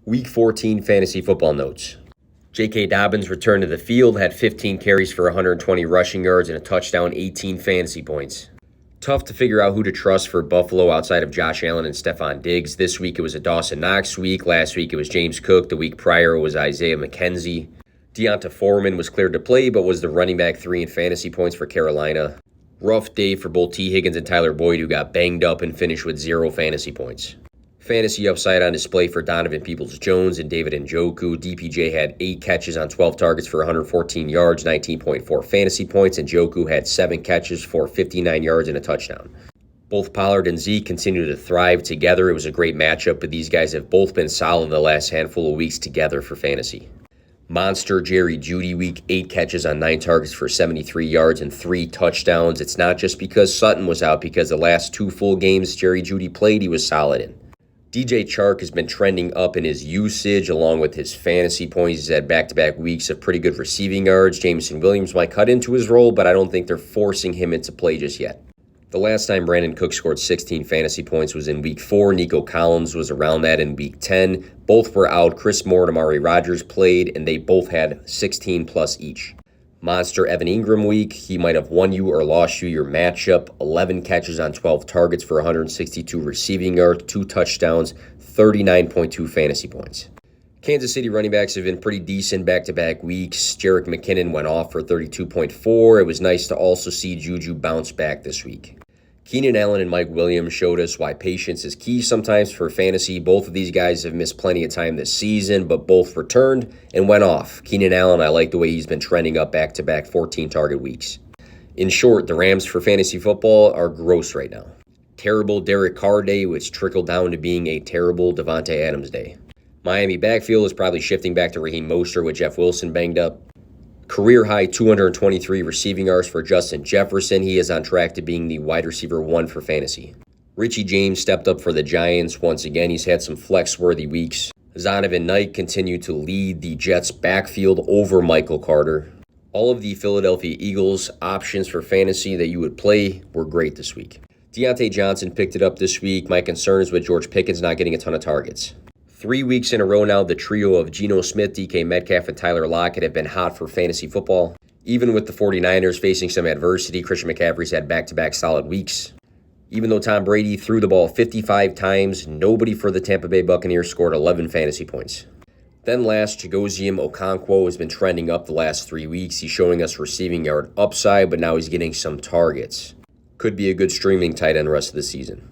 Week 14 Fantasy Football Notes. J.K. Dobbins returned to the field, had 15 carries for 120 rushing yards and a touchdown, 18 fantasy points. Tough to figure out who to trust for Buffalo outside of Josh Allen and Stephon Diggs. This week it was a Dawson Knox week. Last week it was James Cook. The week prior it was Isaiah McKenzie. Deonta Foreman was cleared to play, but was the running back 3 in fantasy points for Carolina. Rough day for both T. Higgins and Tyler Boyd, who got banged up and finished with 0 fantasy points. Fantasy upside on display for Donovan Peoples-Jones and David Njoku. DPJ had 8 catches on 12 targets for 114 yards, 19.4 fantasy points, and Njoku had 7 catches for 59 yards and a touchdown. Both Pollard and Zeke continue to thrive together. It was a great matchup, but these guys have both been solid the last handful of weeks together for fantasy. Monster Jerry Jeudy week, 8 catches on 9 targets for 73 yards and 3 touchdowns. It's not just because Sutton was out, because the last 2 full games Jerry Jeudy played, he was solid in. DJ Chark has been trending up in his usage along with his fantasy points. He's had back-to-back weeks of pretty good receiving yards. Jameson Williams might cut into his role, but I don't think they're forcing him into play just yet. The last time Brandon Cook scored 16 fantasy points was in Week 4. Nico Collins was around that in Week 10. Both were out. Chris Moore and Amari Rodgers played, and they both had 16-plus each. Monster Evan Ingram week, he might have won you or lost you your matchup. 11 catches on 12 targets for 162 receiving yards, 2 touchdowns, 39.2 fantasy points. Kansas City running backs have been pretty decent back-to-back weeks. Jerick McKinnon went off for 32.4. It was nice to also see Juju bounce back this week. Keenan Allen and Mike Williams showed us why patience is key sometimes for fantasy. Both of these guys have missed plenty of time this season, but both returned and went off. Keenan Allen, I like the way he's been trending up back-to-back 14-target weeks. In short, the Rams for fantasy football are gross right now. Terrible Derek Carr day, which trickled down to being a terrible Davante Adams day. Miami backfield is probably shifting back to Raheem Mostert with Jeff Wilson banged up. Career-high 223 receiving yards for Justin Jefferson. He is on track to being the wide receiver 1 for fantasy. Richie James stepped up for the Giants. Once again, he's had some flex-worthy weeks. Zonovan Knight continued to lead the Jets' backfield over Michael Carter. All of the Philadelphia Eagles options for fantasy that you would play were great this week. Deontay Johnson picked it up this week. My concern is with George Pickens not getting a ton of targets. 3 weeks in a row now, the trio of Geno Smith, DK Metcalf, and Tyler Lockett have been hot for fantasy football. Even with the 49ers facing some adversity, Christian McCaffrey's had back-to-back solid weeks. Even though Tom Brady threw the ball 55 times, nobody for the Tampa Bay Buccaneers scored 11 fantasy points. Then last, Chigoziem Okonkwo has been trending up the last 3 weeks. He's showing us receiving yard upside, but now he's getting some targets. Could be a good streaming tight end the rest of the season.